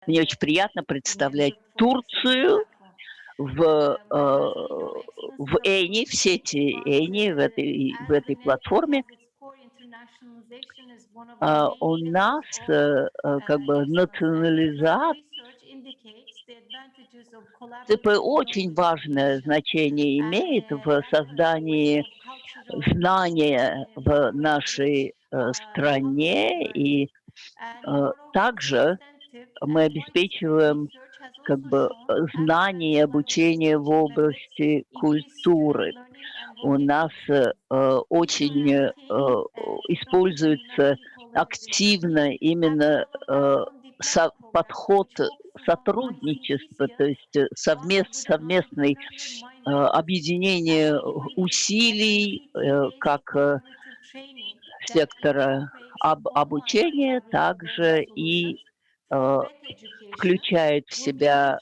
Мне очень приятно представлять Турцию в ENE, в сети ENE, в этой платформе. У нас как бы национализация очень важное значение имеет в создании знания в нашей стране, и также мы обеспечиваем как бы знания и обучение в области культуры. У нас очень используется активно именно подход сотрудничества, то есть совместный объединение усилий как сектора обучения, также и включает в себя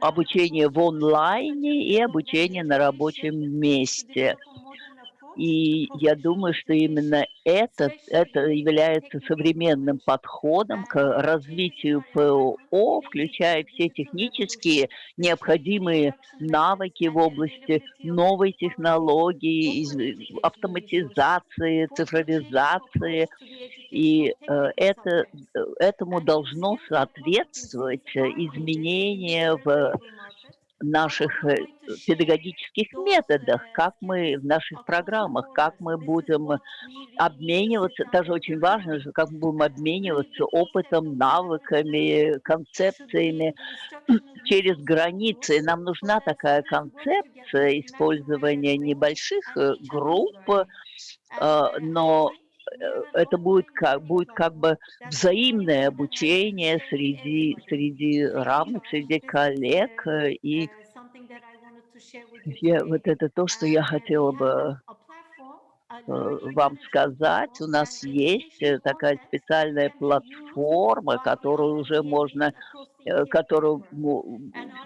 обучение в онлайне и обучение на рабочем месте. И я думаю, что именно это является современным подходом к развитию ПО, включая все технические необходимые навыки в области новой технологии, автоматизации, цифровизации. И этому должно соответствовать изменения в наших педагогических методах, как мы в наших программах, как мы будем обмениваться, тоже очень важно, как мы будем обмениваться опытом, навыками, концепциями через границы. Нам нужна такая концепция использования небольших групп, но это будет как бы взаимное обучение среди равных, среди коллег. И вот это то, что я хотела бы вам сказать. У нас есть такая специальная платформа, которую уже можно, которая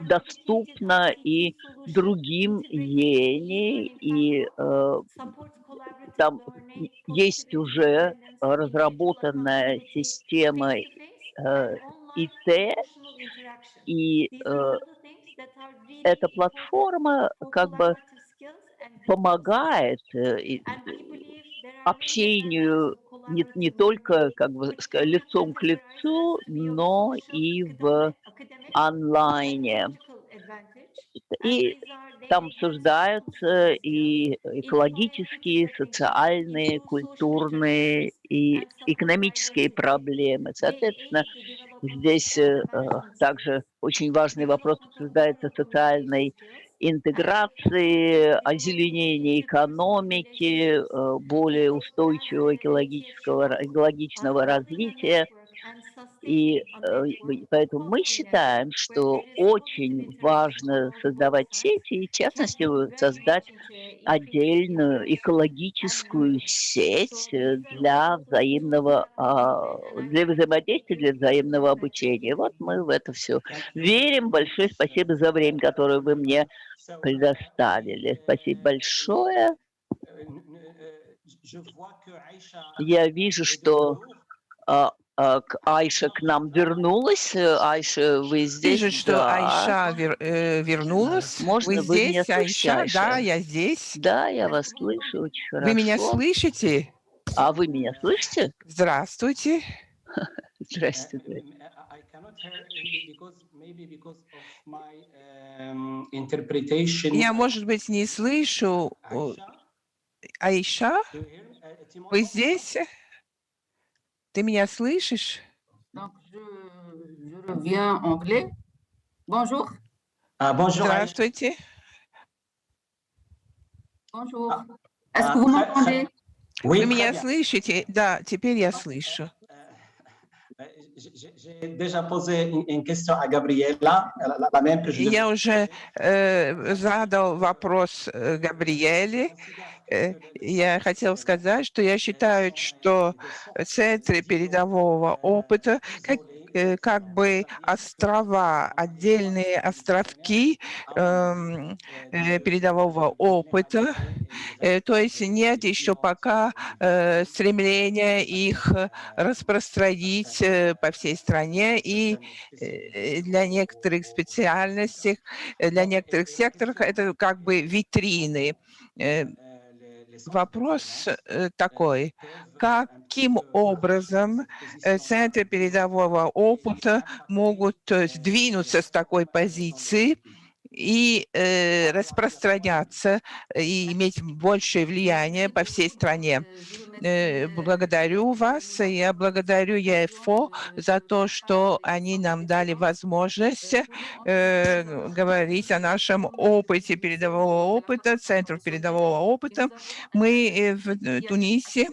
доступна и другим ENE, и там есть уже разработанная система ИТ, и эта платформа как бы помогает общению не только как бы лицом к лицу, но и в онлайне. И там обсуждаются и экологические, социальные, культурные и экономические проблемы. Соответственно, здесь также очень важный вопрос обсуждается социальной интеграции, озеленения экономики, более устойчивого экологичного развития. И поэтому мы считаем, что очень важно создавать сети, и в частности создать отдельную экологическую сеть для взаимодействия, для взаимного обучения. Вот мы в это все верим. Большое спасибо за время, которое вы мне предоставили. Спасибо большое. Я вижу, что Айша к нам вернулась. Айша, вы здесь? Вижу, что Айша вернулась. Можно вы меня слышите, Айша? Да, я здесь. Да, я вас слышу очень хорошо. Вы меня слышите? А вы меня слышите? Здравствуйте. Здравствуйте. Я, может быть, не слышу. Айша, вы здесь? Ты меня слышишь? Здравствуйте. Вы меня слышите? Да, теперь я слышу. Я уже задал вопрос Габриэле. Я хотела сказать, что я считаю, что центры передового опыта как бы острова, отдельные островки передового опыта. То есть нет еще пока стремления их распространить по всей стране, и для некоторых специальностей, для некоторых секторов это как бы витрины. Э, Вопрос такой: каким образом центры передового опыта могут сдвинуться с такой позиции и распространяться, и иметь большее влияние по всей стране? Благодарю вас. Я благодарю ЕФО за то, что они нам дали возможность говорить о нашем опыте передового опыта, центров передового опыта. Мы в Тунисе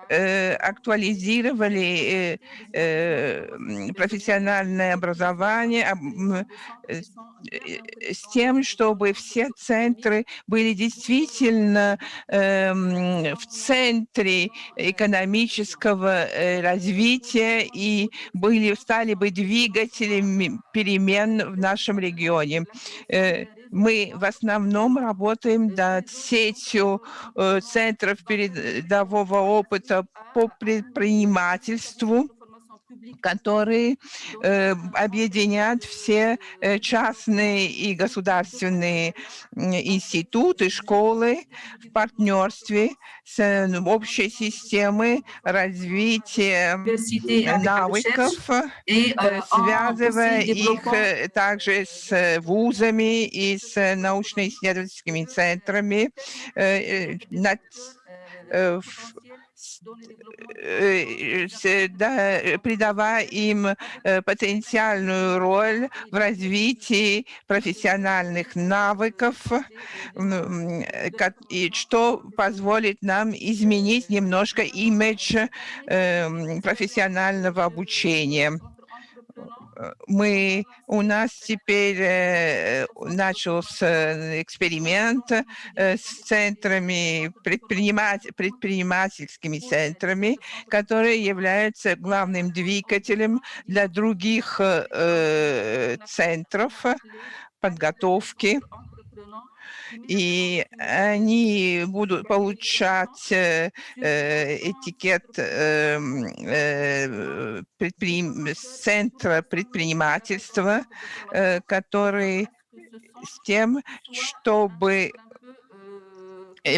актуализировали профессиональное образование с тем, чтобы все центры были действительно в центре экономического развития и стали бы двигателями перемен в нашем регионе. Мы в основном работаем над сетью центров передового опыта по предпринимательству, которые объединят все частные и государственные институты, школы в партнерстве с общей системой развития Université avec la recherche навыков, et en aussi связывая их développant также с вузами и с научно-исследовательскими центрами, secteurs в potentiels dans le développement de придавая им потенциальную роль в развитии профессиональных навыков, и что позволит нам изменить немножко имидж профессионального обучения. У нас теперь начался эксперимент с центрами, предпринимательскими центрами, которые являются главным двигателем для других центров подготовки, и они будут получать этикет центра предпринимательства, который с тем, чтобы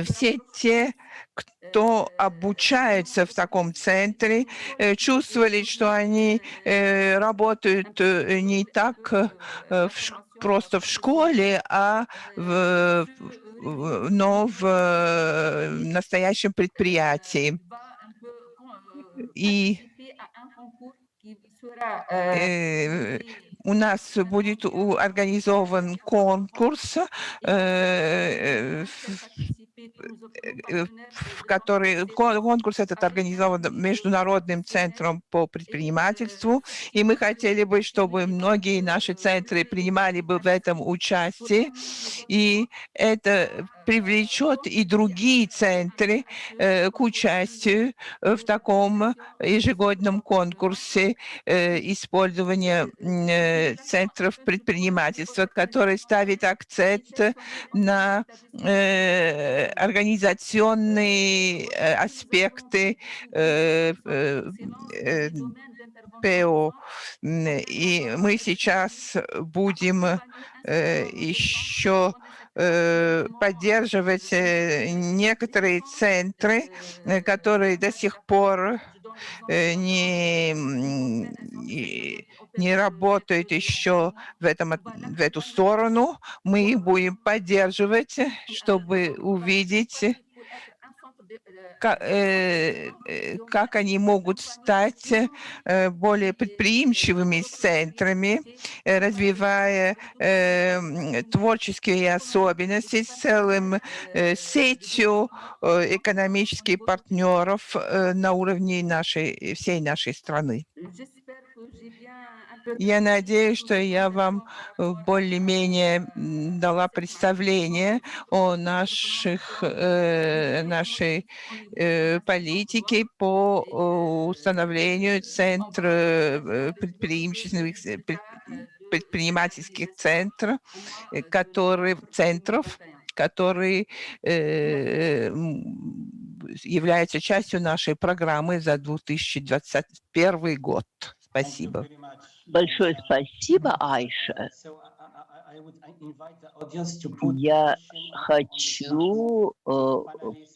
все те, кто обучается в таком центре, чувствовали, что они работают не так просто в школе, но в настоящем предприятии. И у нас будет организован конкурс, конкурс этот организован Международным центром по предпринимательству, и мы хотели бы, чтобы многие наши центры принимали бы в этом участие, и это привлечет и другие центры к участию в таком ежегодном конкурсе использования центров предпринимательства, который ставит акцент на организационные аспекты ПО. И мы сейчас будем еще поддерживать некоторые центры, которые до сих пор не работают еще в эту сторону. Мы их будем поддерживать, чтобы увидеть, как они могут стать более предприимчивыми центрами, развивая творческие особенности с целым сетью экономических партнеров на уровне всей нашей страны. Я надеюсь, что я вам более-менее дала представление о нашей политике по установлению предпринимательских центров, которые являются частью нашей программы за 2021 год. Спасибо. Большое спасибо, Айша. Я хочу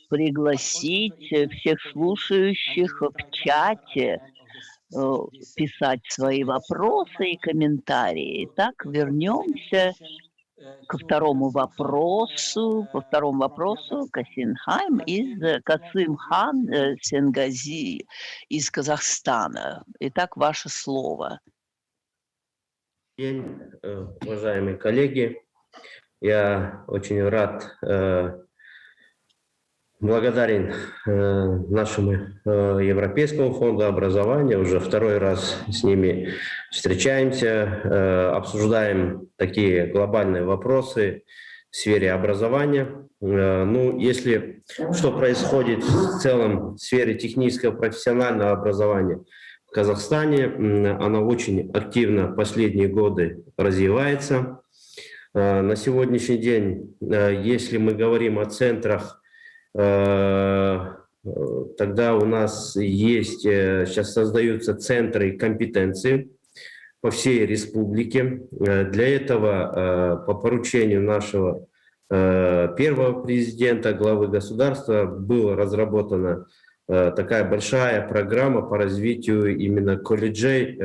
пригласить всех слушающих в чате писать свои вопросы и комментарии. Итак, вернемся ко второму вопросу. По второму вопросу Касимхан Сенгази из Казахстана. Итак, ваше слово. День, уважаемые коллеги. Я очень рад, благодарен нашему Европейскому фонду образования. Уже второй раз с ними встречаемся, обсуждаем такие глобальные вопросы в сфере образования. Ну, что происходит в целом в сфере технического профессионального образования в Казахстане, она очень активно последние годы развивается. На сегодняшний день, если мы говорим о центрах, тогда у нас сейчас создаются центры компетенции по всей республике. Для этого по поручению нашего первого президента, главы государства, была разработана такая большая программа по развитию именно колледжей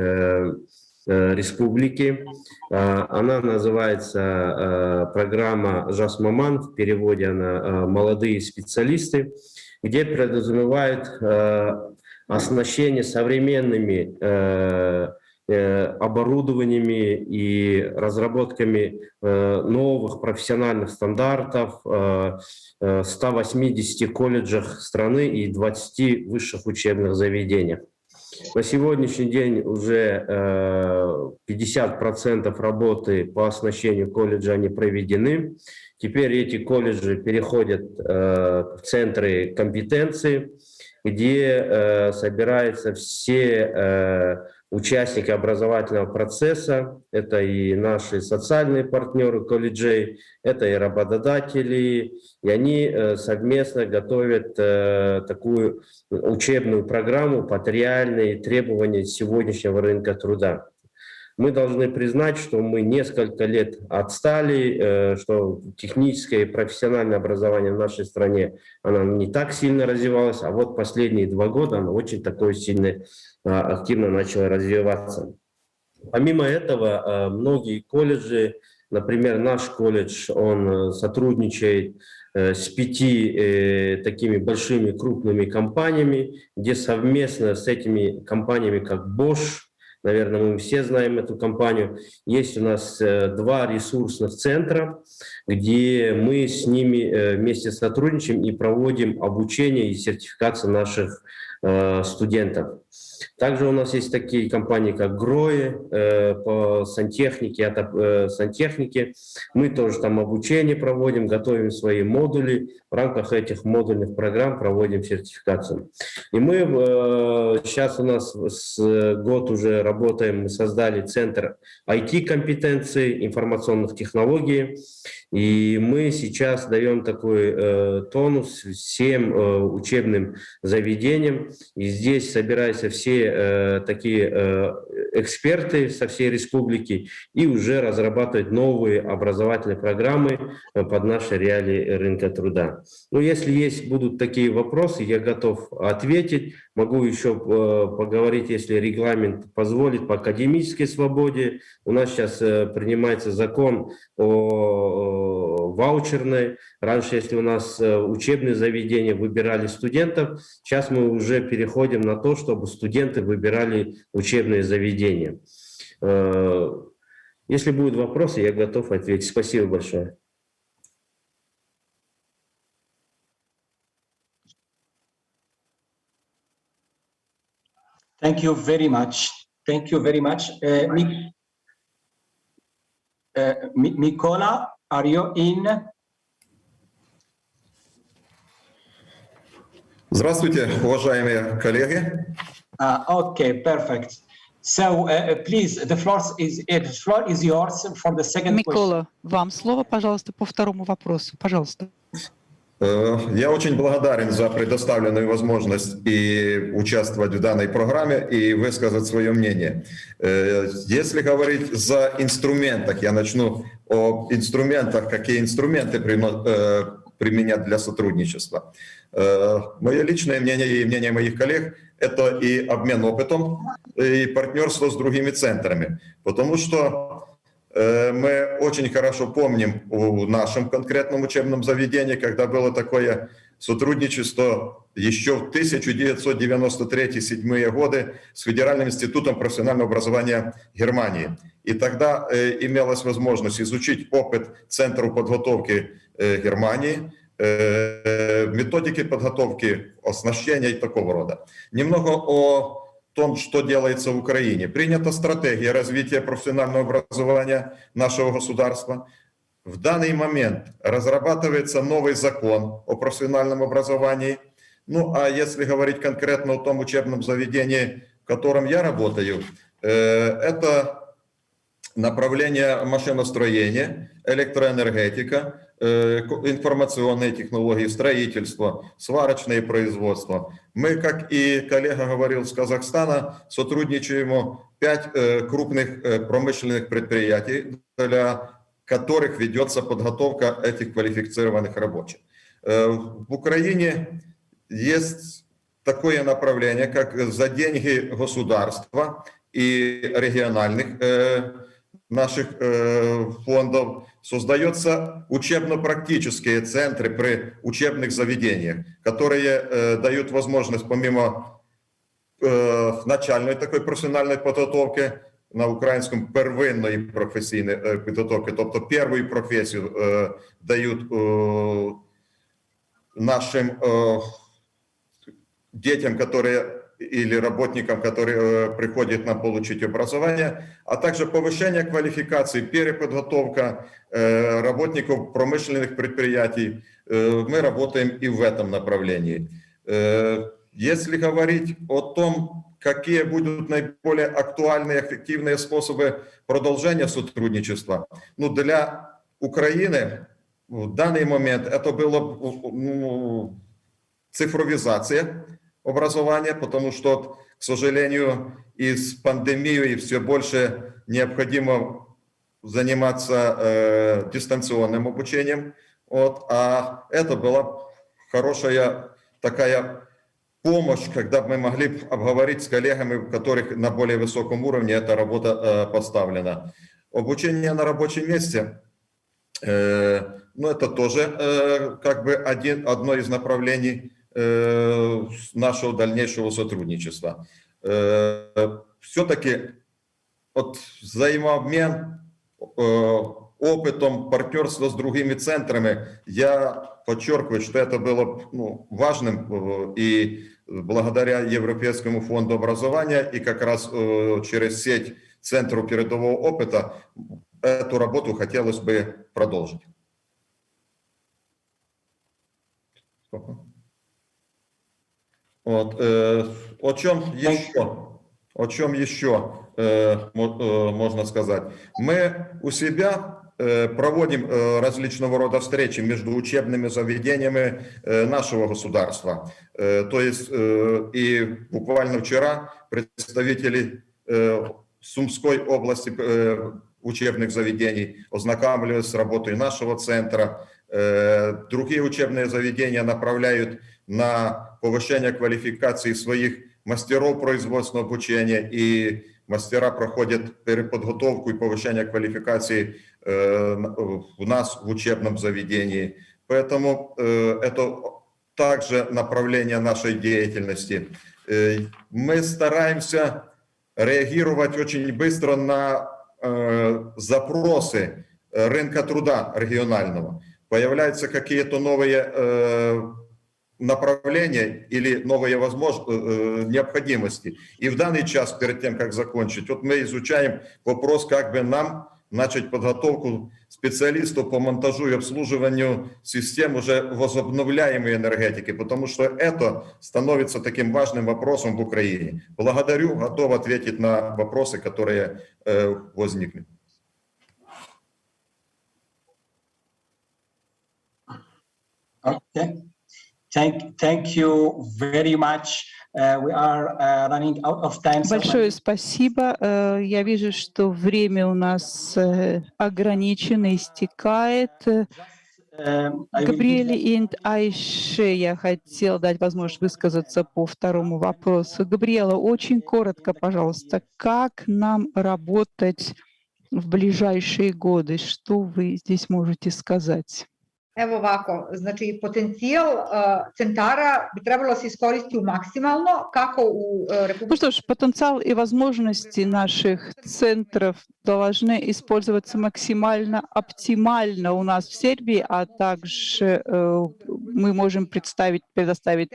республики. Она называется программа «Жас Маман», в переводе она «Молодые специалисты», где предусматривает оснащение современными оборудованиями и разработками новых профессиональных стандартов в 180 колледжах страны и 20 высших учебных заведениях. На сегодняшний день уже 50% работы по оснащению колледжа они проведены. Теперь эти колледжи переходят в центры компетенции, где собираются все участники образовательного процесса. Это и наши социальные партнеры колледжей, это и работодатели, и они совместно готовят такую учебную программу под реальные требования сегодняшнего рынка труда. Мы должны признать, что мы несколько лет отстали, что техническое и профессиональное образование в нашей стране оно не так сильно развивалось, а вот последние 2 года оно очень такое сильно активно начало развиваться. Помимо этого, многие колледжи, например, наш колледж, он сотрудничает с 5 такими большими крупными компаниями, где совместно с этими компаниями, как Bosch, наверное, мы все знаем эту компанию. Есть у нас 2 ресурсных центра, где мы с ними вместе сотрудничаем и проводим обучение и сертификацию наших студентов. Также у нас есть такие компании, как ГРОИ по сантехнике. Мы тоже там обучение проводим, готовим свои модули. В рамках этих модульных программ проводим сертификацию. И мы сейчас у нас год уже работаем, мы создали центр IT-компетенций, информационных технологий. И мы сейчас даем такой тонус всем учебным заведениям. И здесь собираются все такие эксперты со всей республики и уже разрабатывать новые образовательные программы под наши реалии рынка труда. Но если будут такие вопросы, я готов ответить. Могу еще поговорить, если регламент позволит, по академической свободе. У нас сейчас принимается закон о ваучерной. Раньше, если у нас учебные заведения выбирали студентов, сейчас мы уже переходим на то, чтобы студенты выбирали учебные заведения. Если будут вопросы, я готов ответить. Спасибо большое. Thank you very much. Thank you very much. Mikola, are you in? Здравствуйте, уважаемые коллеги. Okay, perfect. So, please, the floor is yours for the second question. Микола, вам слово, пожалуйста, по второму вопросу. Пожалуйста. Я очень благодарен за предоставленную возможность и участвовать в данной программе и высказать свое мнение. Если говорить за инструментах, я начну о инструментах, какие инструменты применять для сотрудничества. Мое личное мнение и мнение моих коллег – это и обмен опытом, и партнерство с другими центрами, потому что мы очень хорошо помним в нашем конкретном учебном заведении, когда было такое сотрудничество еще в 1993-1997 годы с Федеральным институтом профессионального образования Германии. И тогда имелась возможность изучить опыт Центра подготовки Германии, методики подготовки, оснащения и такого рода. Немного о том, что делается в Украине. Принята стратегия развития профессионального образования нашего государства. В данный момент разрабатывается новый закон о профессиональном образовании. Ну, а если говорить конкретно о том учебном заведении, в котором я работаю, это направление машиностроения, электроэнергетика, информационные технологии, строительство, сварочное производство. Мы, как и коллега говорил с Казахстана, сотрудничаем 5 крупных промышленных предприятий, для которых ведется подготовка этих квалифицированных рабочих. В Украине есть такое направление, как за деньги государства и региональных наших фондов создаются учебно-практические центры при учебных заведениях, которые дают возможность помимо начальной такой профессиональной подготовки, на українському первинної професійної підготовки, тобто первую профессию дают нашим детям, которые или работникам, которые приходят нам получить образование, а также повышение квалификации, переподготовка работников промышленных предприятий. Мы работаем и в этом направлении. Если говорить о том, какие будут наиболее актуальные, эффективные способы продолжения сотрудничества, ну, для Украины в данный момент это было цифровизация образования, потому что, к сожалению, из пандемии все больше необходимо заниматься дистанционным обучением. Вот, а это была хорошая такая помощь, когда мы могли обговорить с коллегами, у которых на более высоком уровне эта работа поставлена. Обучение на рабочем месте, ну, это тоже как бы одно из направлений нашего дальнейшего сотрудничества. Все-таки вот взаимообмен опытом, партнерство с другими центрами, я подчеркиваю, что это было важным, и благодаря Европейскому фонду образования, и как раз через сеть Центру передового опыта эту работу хотелось бы продолжить. Вот. О чем еще можно сказать? Мы у себя проводим различного рода встречи между учебными заведениями нашего государства. То есть и буквально вчера представители Сумской области учебных заведений ознакомились с работой нашего центра. Другие учебные заведения направляют на повышение квалификации своих мастеров производственного обучения, и мастера проходят переподготовку и повышение квалификации у нас в учебном заведении. Поэтому это также направление нашей деятельности. Мы стараемся реагировать очень быстро на запросы рынка труда регионального. Появляются какие-то новые направления или новые необходимости. И в данный час, перед тем, как закончить, вот мы изучаем вопрос, как бы нам начать подготовку специалистов по монтажу и обслуживанию систем уже возобновляемой энергетики, потому что это становится таким важным вопросом в Украине. Благодарю, готов ответить на вопросы, которые возникли. Okay. Thank you very much. We are running out of time. Большое спасибо. Я вижу, что время у нас ограничено, истекает. Габриэле и Айше я хотела дать возможность высказаться по второму вопросу. Габриэла, очень коротко, пожалуйста, как нам работать в ближайшие годы? Что вы здесь можете сказать? Evo ovako, znači potencijal centara bi trebalo se iskoristiti maksimalno, kako u Republike... Ну что ж, потенциал и возможности наших центров должны использоваться максимально оптимально у нас в Сербии, а также мы можем предоставить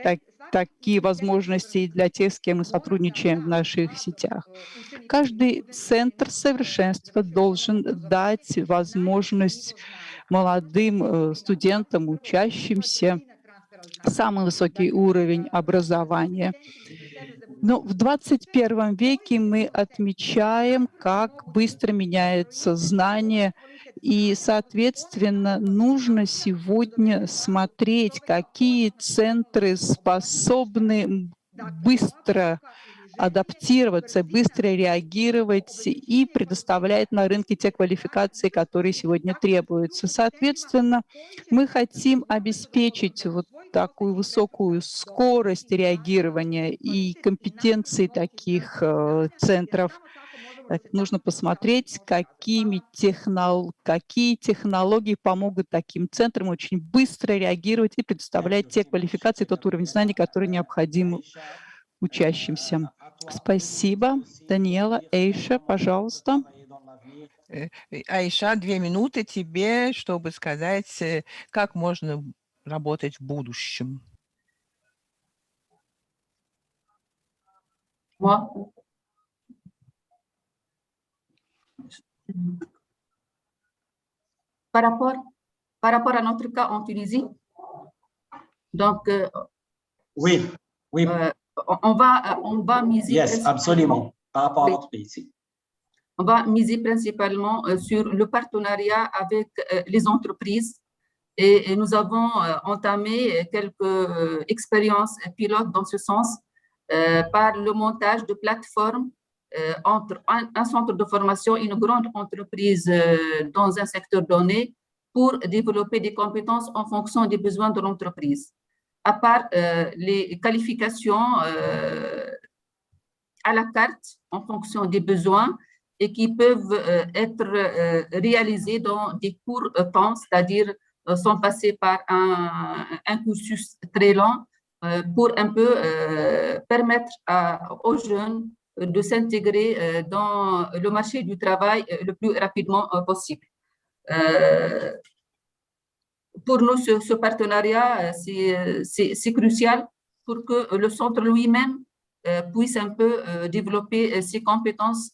такие возможности и для тех, с кем мы сотрудничаем в наших сетях. Каждый центр совершенства должен дать возможность молодым студентам, учащимся, самый высокий уровень образования. Но в 21 веке мы отмечаем, как быстро меняются знания, и, соответственно, нужно сегодня смотреть, какие центры способны быстро адаптироваться, быстро реагировать и предоставлять на рынке те квалификации, которые сегодня требуются. Соответственно, мы хотим обеспечить вот такую высокую скорость реагирования и компетенции таких центров. Нужно посмотреть, какие технологии помогут таким центрам очень быстро реагировать и предоставлять те квалификации, тот уровень знаний, который необходим учащимся. Спасибо. Даниэла, Эйша, пожалуйста. Айша, 2 минуты тебе, чтобы сказать, как можно работать в будущем. Par rapport à notre cas en Tunisie, donc Oui. on va miser. Yes, absolument. Par rapport à notre pays. On va miser principalement sur le partenariat avec les entreprises et nous avons entamé quelques expériences pilotes dans ce sens par le montage de plateformes entre un centre de formation et une grande entreprise dans un secteur donné pour développer des compétences en fonction des besoins de l'entreprise. À part les qualifications à la carte en fonction des besoins et qui peuvent être réalisés dans des courts temps, c'est-à-dire sans passer par un cursus très long pour un peu permettre aux jeunes de s'intégrer dans le marché du travail le plus rapidement possible. Pour nous, ce partenariat, c'est crucial pour que le centre lui-même puisse un peu développer ses compétences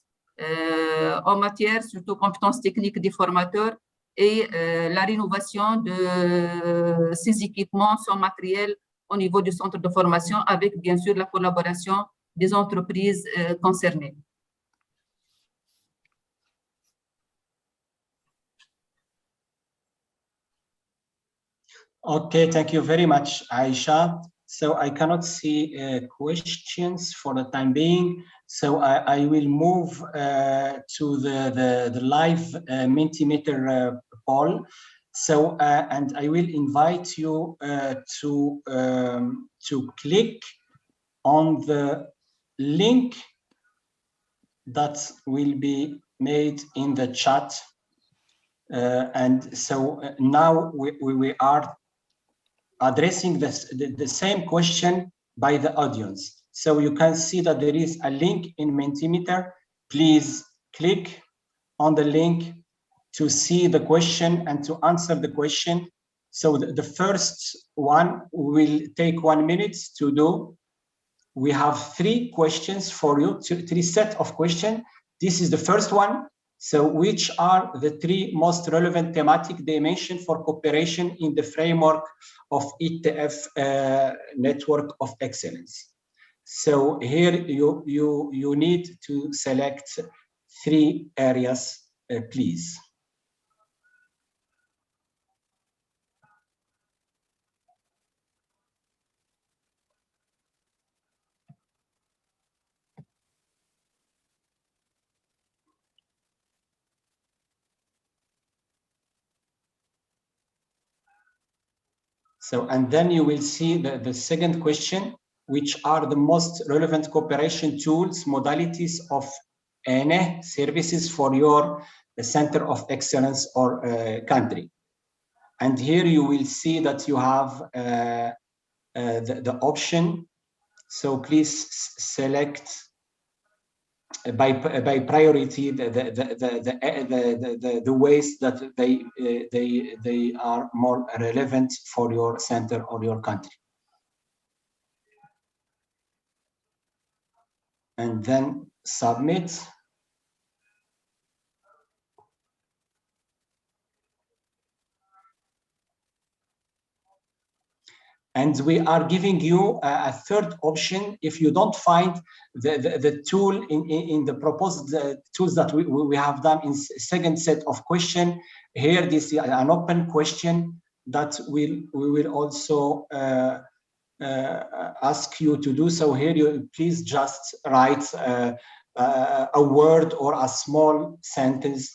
en matière, surtout compétences techniques des formateurs et la rénovation de ses équipements, son matériel au niveau du centre de formation avec, bien sûr, la collaboration des entreprises concernées. Okay, thank you very much, Aisha. So I cannot see questions for the time being. So I will move to the live Mentimeter poll. So and I will invite you to click on the link that will be made in the chat. And so now we are addressing the same question by the audience. So you can see that there is a link in Mentimeter. Please click on the link to see the question and to answer the question. So the first one will take 1 minute to do. We have 3 questions for you, 3 set of questions. This is the first one. So which are the 3 most relevant thematic dimensions for cooperation in the framework of ETF network of excellence? So here you need to select 3 areas, please. So, and then you will see the second question, which are the most relevant cooperation tools, modalities of ENE services for your center of excellence or country. And here you will see that you have the option. So please select by priority the ways that they are more relevant for your center or your country. And then submit. And we are giving you a third option if you don't find the tool in the proposed tools that we have done in second set of question. Here, this is an open question that we will also ask you to do. So here, you please just write a word or a small sentence,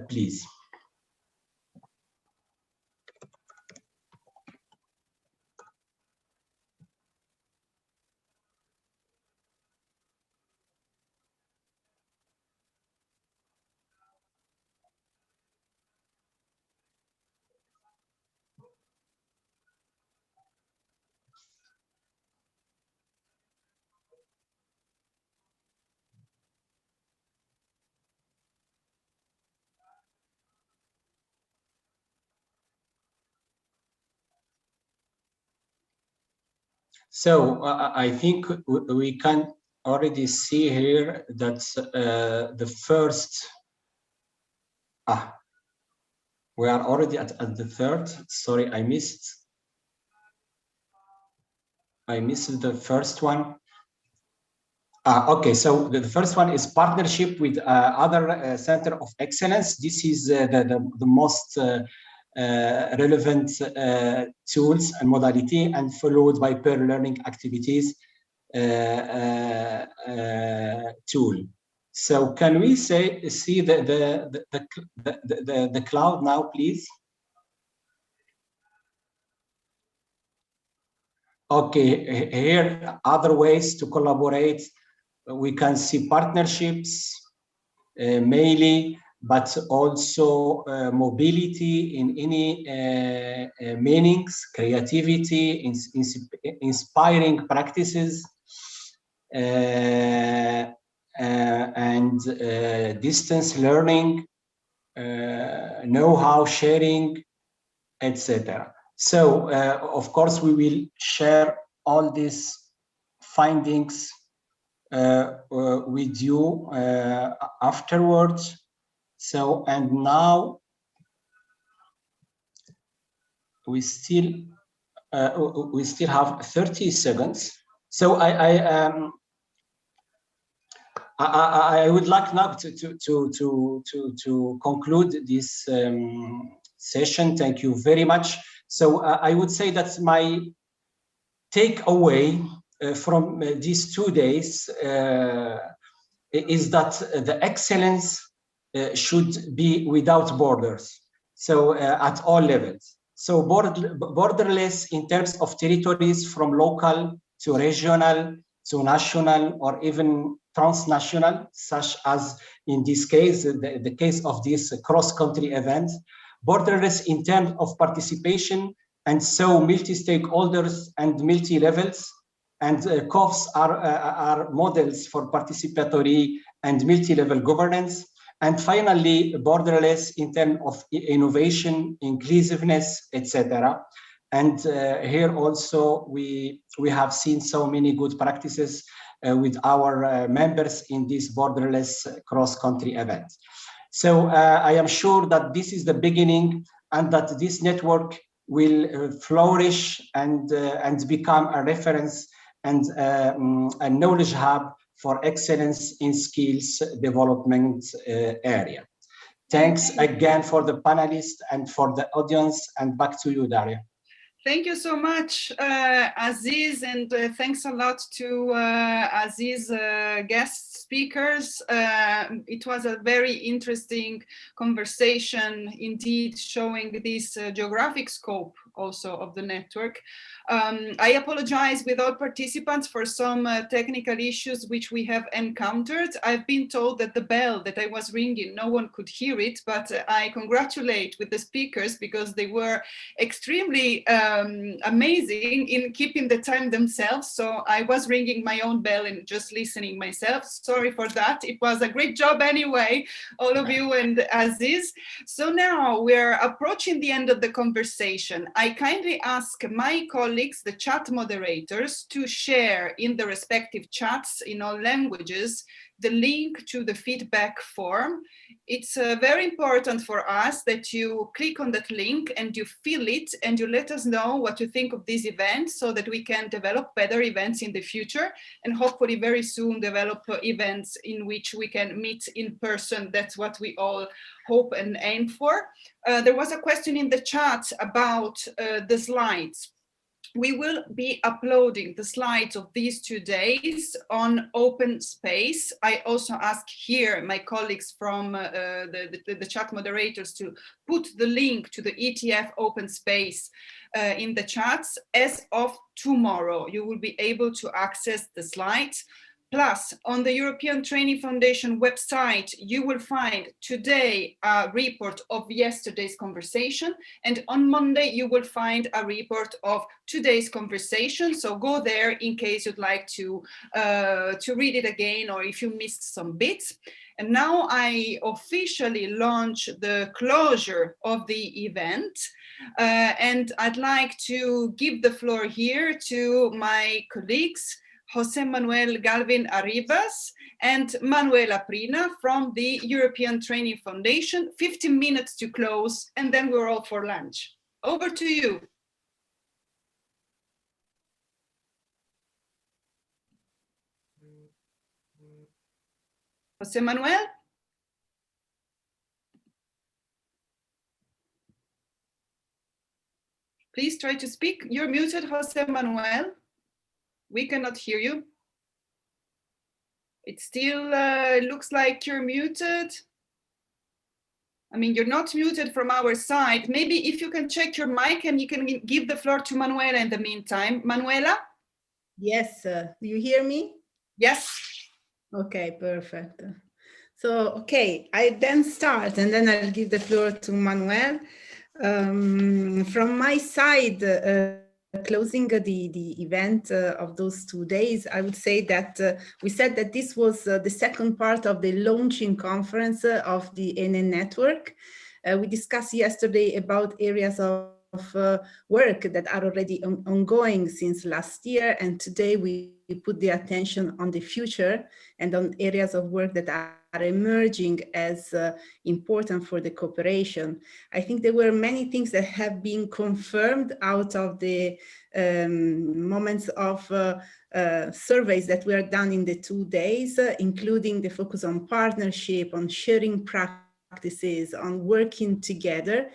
please. So I think we can already see here that the first, we are already at the third. Sorry, I missed the first one. Okay, so the first one is partnership with other center of excellence. This is the most relevant tools and modality, and followed by peer learning activities tool. So can we see the cloud now, please? Okay, here other ways to collaborate. We can see partnerships, mainly, but also mobility in any meanings, creativity, inspiring practices, and distance learning, know-how sharing, etc. So, of course, we will share all these findings with you afterwards. So, and now we still have 30 seconds. So I would like now to conclude this session. Thank you very much. So I would say that my takeaway from these 2 days is that the excellence should be without borders. So at all levels. So borderless in terms of territories, from local to regional to national or even transnational, such as in this case, the case of this cross-country event. Borderless in terms of participation, and so multi-stakeholders and multi-levels, and COFs are models for participatory and multi-level governance. And finally, borderless in terms of innovation, inclusiveness, etc. And here also we have seen so many good practices with our members in this borderless cross-country event. So I am sure that this is the beginning and that this network will flourish and become a reference and a knowledge hub for excellence in skills development area. Thanks again for the panelists and for the audience, and back to you, Daria. Thank you so much, Aziz, and thanks a lot to Aziz guest speakers. It was a very interesting conversation, indeed, showing this geographic scope also of the network. I apologize with all participants for some technical issues which we have encountered. I've been told that the bell that I was ringing, no one could hear it, but I congratulate with the speakers because they were extremely amazing in keeping the time themselves. So I was ringing my own bell and just listening myself. Sorry for that. It was a great job anyway, all of you and Aziz. So now we're approaching the end of the conversation. I kindly ask my colleagues, the chat moderators, to share in the respective chats in all languages the link to the feedback form. It's very important for us that you click on that link and you fill it and you let us know what you think of this event so that we can develop better events in the future and hopefully very soon develop events in which we can meet in person. That's what we all hope and aim for. There was a question in the chat about the slides. We will be uploading the slides of these 2 days on open space. I also ask here my colleagues from the chat moderators to put the link to the ETF open space in the chats. As of tomorrow, you will be able to access the slides. Plus, on the European Training Foundation website, you will find today a report of yesterday's conversation, and on Monday you will find a report of today's conversation. So go there in case you'd like to read it again or if you missed some bits. And now I officially launch the closure of the event, and I'd like to give the floor here to my colleagues, José Manuel Galvin Arribas and Manuela Prina from the European Training Foundation. 15 minutes to close, and then we're all for lunch. Over to you. José Manuel? Please try to speak. You're muted, José Manuel. We cannot hear you. It still looks like you're muted. I mean, you're not muted from our side. Maybe if you can check your mic and you can give the floor to Manuela in the meantime. Manuela? Yes, do you hear me? Yes. Okay, perfect. So, okay, I then start and then I'll give the floor to Manuel. From my side, closing the event of those 2 days, I would say that we said that this was the second part of the launching conference of the ENE network. We discussed yesterday about areas of work that are already ongoing since last year, and today we put the attention on the future and on areas of work that are emerging as important for the cooperation. I think there were many things that have been confirmed out of the moments of surveys that were done in the 2 days, including the focus on partnership, on sharing practices, on working together.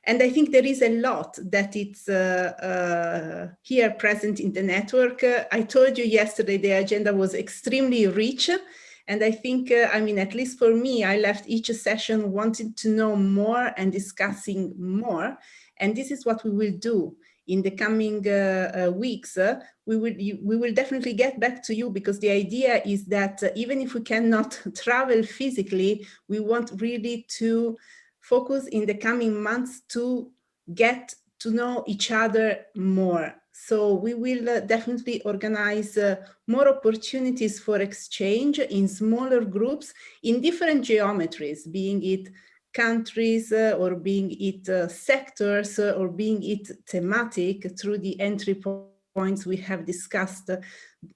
And I think there is a lot that it's here present in the network. I told you yesterday the agenda was extremely rich. And I think, I mean, at least for me, I left each session wanting to know more and discussing more. And this is what we will do in the coming weeks. We will definitely get back to you, because the idea is that even if we cannot travel physically, we want really to focus in the coming months to get to know each other more. So we will definitely organize more opportunities for exchange in smaller groups in different geometries, being it countries or being it sectors or being it thematic through the entry points we have discussed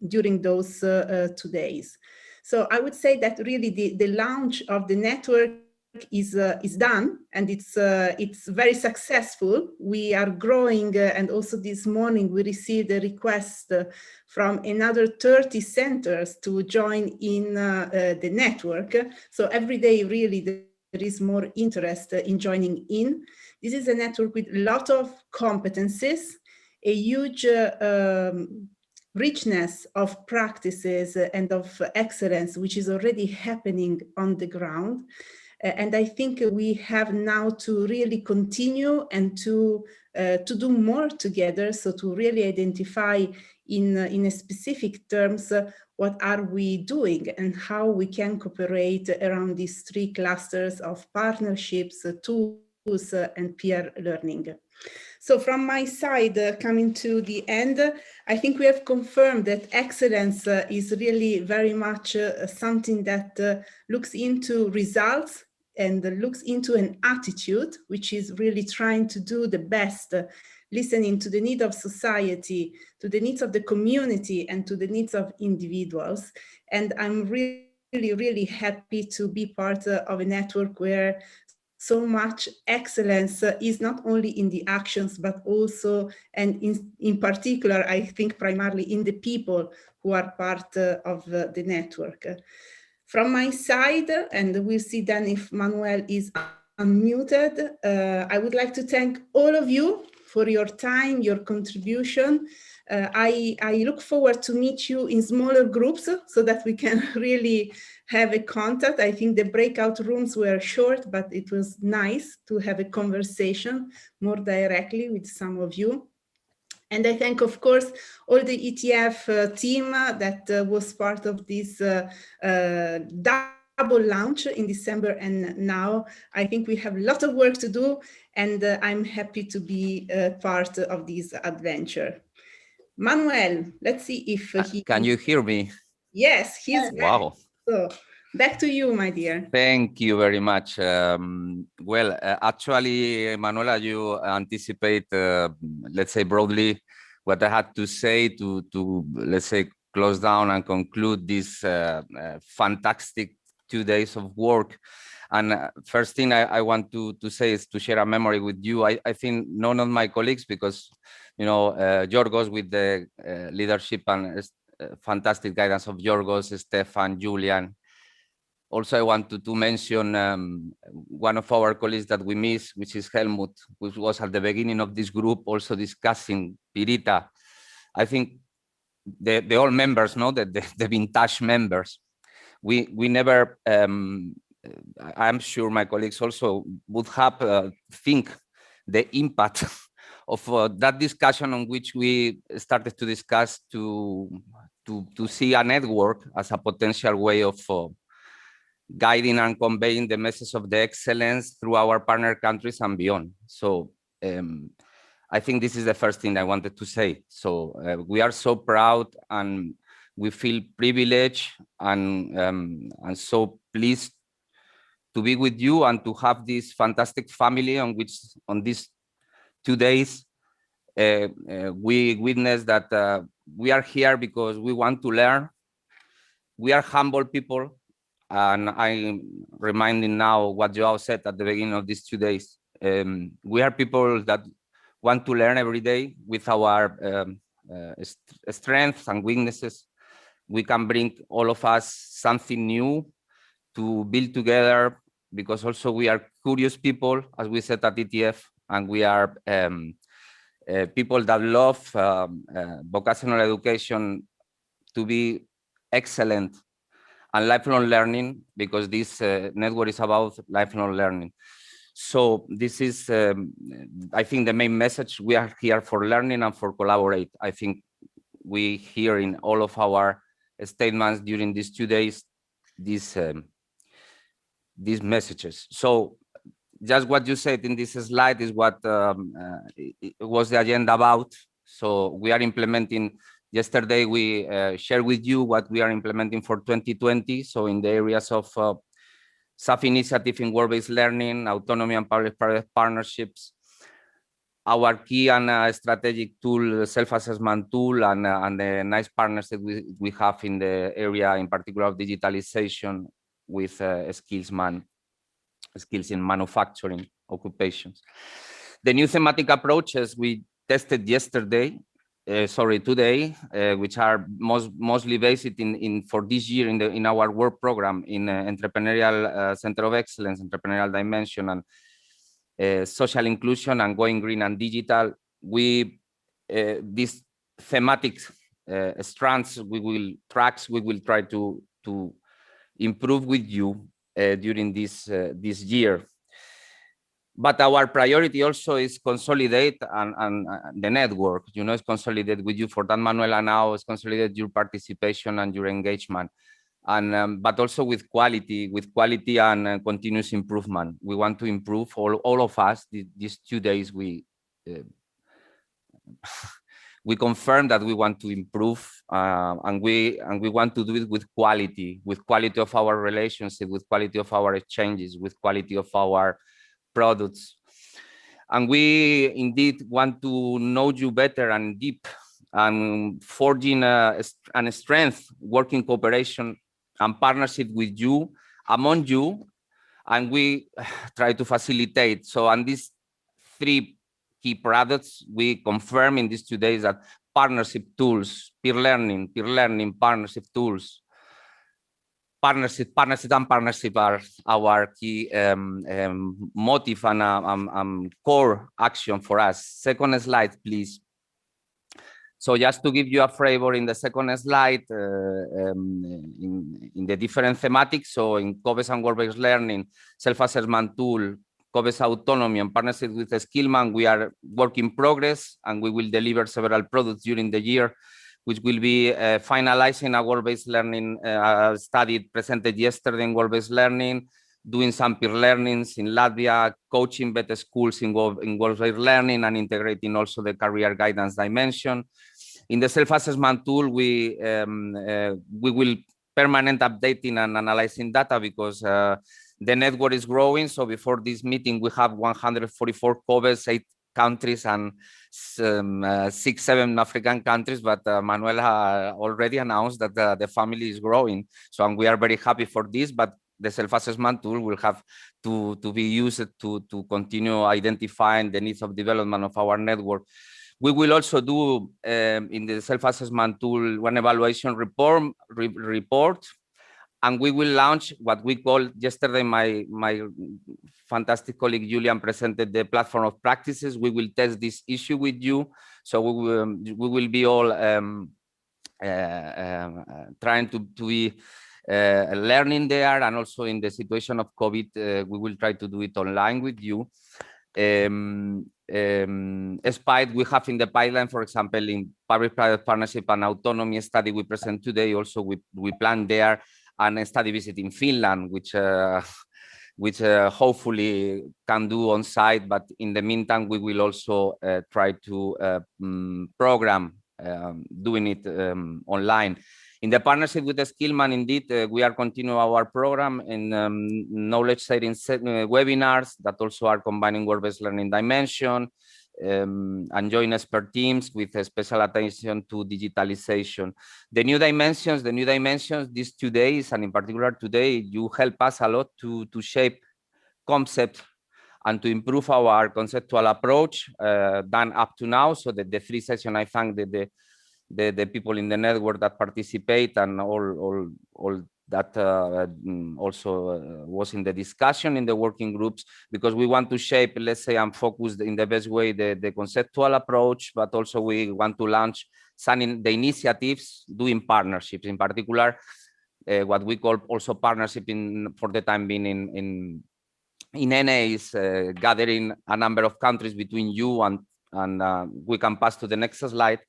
during those 2 days. So I would say that really the launch of the network is done, and it's very successful. We are growing, and also this morning we received a request from another 30 centers to join in the network. So every day really there is more interest in joining in. This is a network with a lot of competencies, a huge richness of practices and of excellence, which is already happening on the ground. And I think we have now to really continue and to do more together. So to really identify in a specific terms, what are we doing and how we can cooperate around these 3 clusters of partnerships, tools, and peer learning. So from my side, coming to the end, I think we have confirmed that excellence is really very much something that looks into results and looks into an attitude, which is really trying to do the best, listening to the need of society, to the needs of the community, and to the needs of individuals. And I'm really happy to be part of a network where so much excellence is not only in the actions, but also, and in particular, I think primarily in the people who are part of the network. From my side, and we'll see then if Manuel is unmuted, I would like to thank all of you for your time, your contribution. I look forward to meet you in smaller groups so that we can really have a contact. I think the breakout rooms were short, but it was nice to have a conversation more directly with some of you. And I thank, of course, all the ETF team that was part of this double launch in December, and now I think we have a lot of work to do, and I'm happy to be part of this adventure. Manuel, let's see if he... Can you hear me? Yes, he's back. Wow. So back to you, my dear. Thank you very much. Well, actually, Manuela, you anticipate, let's say broadly, what I had to say to let's say, close down and conclude this fantastic 2 days of work. And first thing I want to say is to share a memory with you. I think none of my colleagues, because, you know, Yorgos, with the leadership and fantastic guidance of Yorgos, Stefan, Julian. Also, I want to mention one of our colleagues that we miss, which is Helmut, which was at the beginning of this group, also discussing Pirita. I think the all members, no, the vintage members, we never, I'm sure my colleagues also would have think the impact of that discussion on which we started to discuss to see a network as a potential way of guiding and conveying the message of the excellence through our partner countries and beyond. So I think this is the first thing I wanted to say. So we are so proud and we feel privileged and so pleased to be with you and to have this fantastic family on which on these 2 days we witness that we are here because we want to learn. We are humble people. And I'm reminding now what Joao said at the beginning of these 2 days. We are people that want to learn every day with our strengths and weaknesses. We can bring all of us something new to build together, because also we are curious people, as we said at ETF, and we are people that love vocational education to be excellent and lifelong learning, because this network is about lifelong learning. So this is, I think, the main message. We are here for learning and for collaborate. I think we hear in all of our statements during these 2 days these messages. So just what you said in this slide is what it was the agenda about. So we are implementing, yesterday we shared with you what we are implementing for 2020. So in the areas of self-initiative in work-based learning, autonomy and public-private partnerships, our key and strategic tool, self-assessment tool, and the nice partners that we have in the area, in particular of digitalization with skills in manufacturing occupations. The new thematic approaches we tested today, which are mostly based for this year in our work program in entrepreneurial center of excellence, entrepreneurial dimension, and social inclusion, and going green and digital. These thematic strands we will try to improve with you during this year. But our priority also is consolidate and the network, is consolidate with you. For that, Manuela, now is consolidate your participation and your engagement, and but also with quality and continuous improvement. We want to improve, all of us. These 2 days we confirm that we want to improve, and we want to do it with quality of our relationship, with quality of our exchanges, with quality of our products. And we indeed want to know you better and deep, and forging a strength, working cooperation and partnership with you, among you, and we try to facilitate. So, and these 3 key products we confirm in these 2 days, that partnership tools, peer learning, partnership tools, partnership are our key motive and core action for us. Second slide, please. So just to give you a flavor in the second slide, in the different thematics, so in COBES and work-based learning, self-assessment tool, COBES autonomy, and partnership with Skillman, we are work in progress, and we will deliver several products during the year, which will be finalizing a work-based learning study presented yesterday in work-based learning, doing some peer learnings in Latvia, coaching better schools in work-based learning, and integrating also the career guidance dimension. In the self-assessment tool, we will permanent updating and analyzing data, because the network is growing. So before this meeting, we have 144 COBES, 8 countries, and 6-7 African countries. But Manuela already announced that the family is growing. So, and we are very happy for this. But the self-assessment tool will have to be used to continue identifying the needs of development of our network. We will also do in the self-assessment tool one evaluation report, and we will launch what we call, yesterday my fantastic colleague Julian presented the platform of practices. We will test this issue with you. So we will be all trying to be learning there, and also in the situation of COVID, we will try to do it online with you. Despite we have in the pipeline, for example, in public-private partnership and autonomy study we present today, also we plan there, and a study visit in Finland, which hopefully can do on site. But in the meantime, we will also try to program doing it online. In the partnership with the Skillman, indeed, we are continuing our program in knowledge sharing webinars that also are combining work-based learning dimension, and join expert teams with a special attention to digitalization. The new dimensions, these 2 days, and in particular today, you help us a lot to shape concept and to improve our conceptual approach done up to now. So that the 3 sessions, I thank the people in the network that participate, and all that also was in the discussion in the working groups, because we want to shape, let's say, and focus in the best way the conceptual approach, but also we want to launch some the initiatives doing partnerships, in particular what we call also partnership for the time being in ENE is gathering a number of countries between you, and we can pass to the next slide.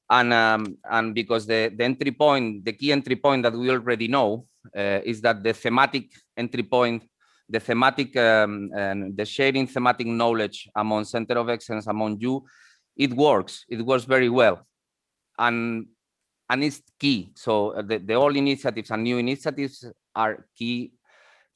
And because the entry point, the key entry point that we already know is that the thematic entry point, the thematic and the sharing thematic knowledge among center of excellence among you it works very well, and it's key. So the all initiatives and new initiatives are key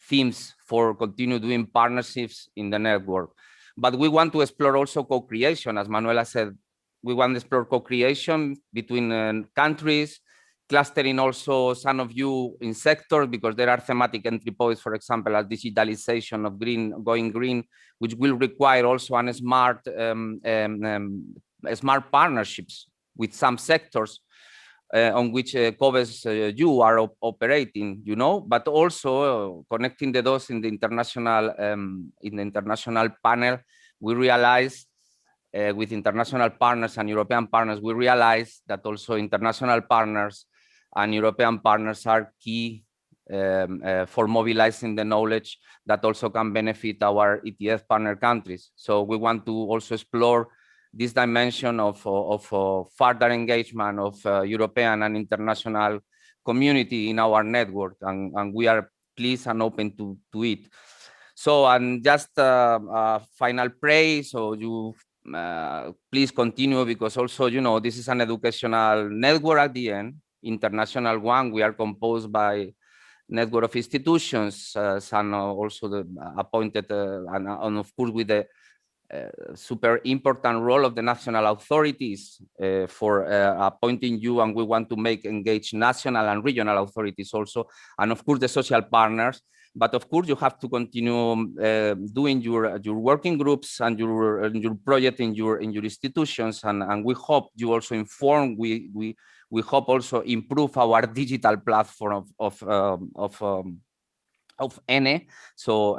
themes for continue doing partnerships in the network. But we want to explore also co-creation, as Manuela said. We want to explore co-creation between countries, clustering also some of you in sectors, because there are thematic entry points, for example, as digitalization of going green, which will require also a smart partnerships with some sectors on which COVES you are operating, but also connecting the dots in the international panel. We realize with international partners and European partners, we realize that also international partners and European partners are key for mobilizing the knowledge that also can benefit our ETF partner countries. So we want to also explore this dimension of further engagement of European and international community in our network, and we are pleased and open to it. So, and just final praise, so you please continue, because also, this is an educational network at the end, international one. We are composed by network of institutions, some also the appointed, and of course with the super important role of the national authorities for appointing you, and we want to engage national and regional authorities also, and of course the social partners. But of course you have to continue doing your working groups and your project in your institutions, and we hope you also inform. We hope also improve our digital platform of ENE. So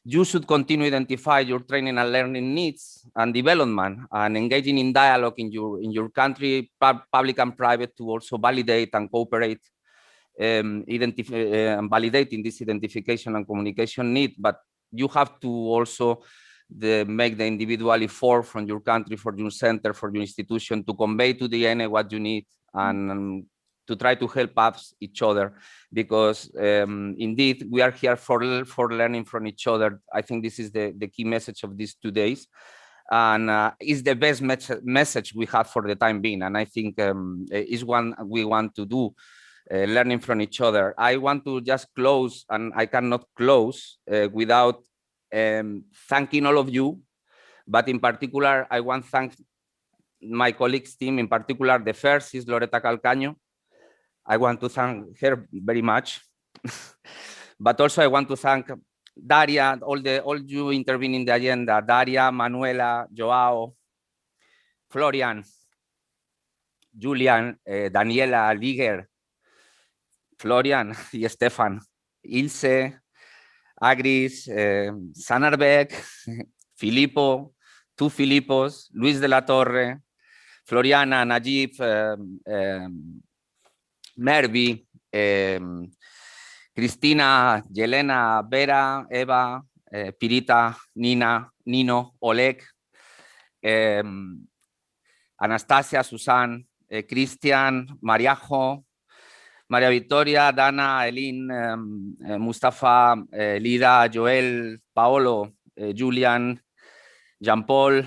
you should continue identify your training and learning needs and development, and engaging in dialogue in your country, public and private, to also validate and cooperate, validating this identification and communication need. But you have to also make the individual effort from your country, for your center, for your institution, to convey to the ENE what you need, and to try to help us each other, because indeed we are here for learning from each other. I think this is the key message of these 2 days, and is the best message we have for the time being, and I think is one we want to do, learning from each other. I want to just close, and I cannot close without thanking all of you, but in particular I want to thank my colleagues team. In particular, the first is Loreta Calcaño. I want to thank her very much. But also I want to thank Daria, all you intervene in the agenda, Daria, Manuela, Joao, Florian, Julian, Daniela, Liger, Florian y Stefan, Ilse, Agris, Sanarbek, Filippo, two Filippos, Luis de la Torre, Floriana, Najib, Mervi, Cristina, Yelena, Vera, Eva, Pirita, Nina, Nino, Oleg, Anastasia, Susan, Cristian, Mariajo, María Victoria, Dana, Elin, Mustafa, Lida, Joel, Paolo, Julian, Jean-Paul,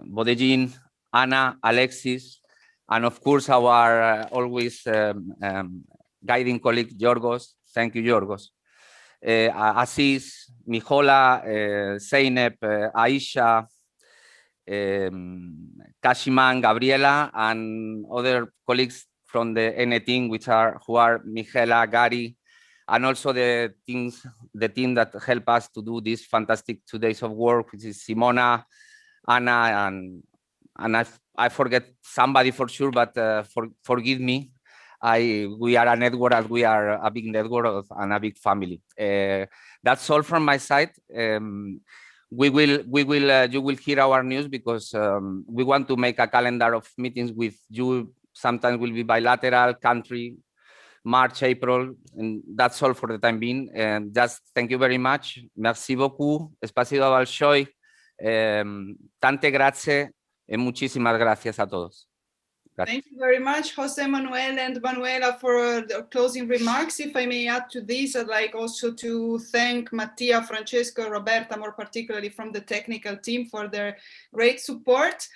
Bodegin, Anna, Alexis, and of course our always guiding colleague, Yorgos. Thank you, Yorgos. Aziz, Mijola, Zeynep, Aisha, Kashiman, Gabriela, and other colleagues from the ENE team, who are Michela, Gary, and also the team that help us to do this fantastic 2 days of work, which is Simona, Anna, and I forget somebody for sure, but forgive me. We are a network, as we are a big network and a big family. That's all from my side. You will hear our news, because we want to make a calendar of meetings with you. Sometimes will be bilateral, country, March, April, and that's all for the time being. And just thank you very much. Merci beaucoup. Spasibo большое. Tante grazie. Y muchísimas gracias a todos. Thank you very much, Jose Manuel and Manuela, for the closing remarks. If I may add to this, I'd like also to thank Mattia, Francesco, Roberta, more particularly from the technical team, for their great support.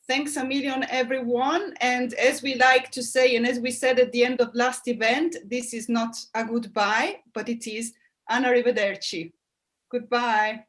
Thanks a million, everyone. And as we like to say, and as we said at the end of last event, this is not a goodbye, but it is an arrivederci. Goodbye.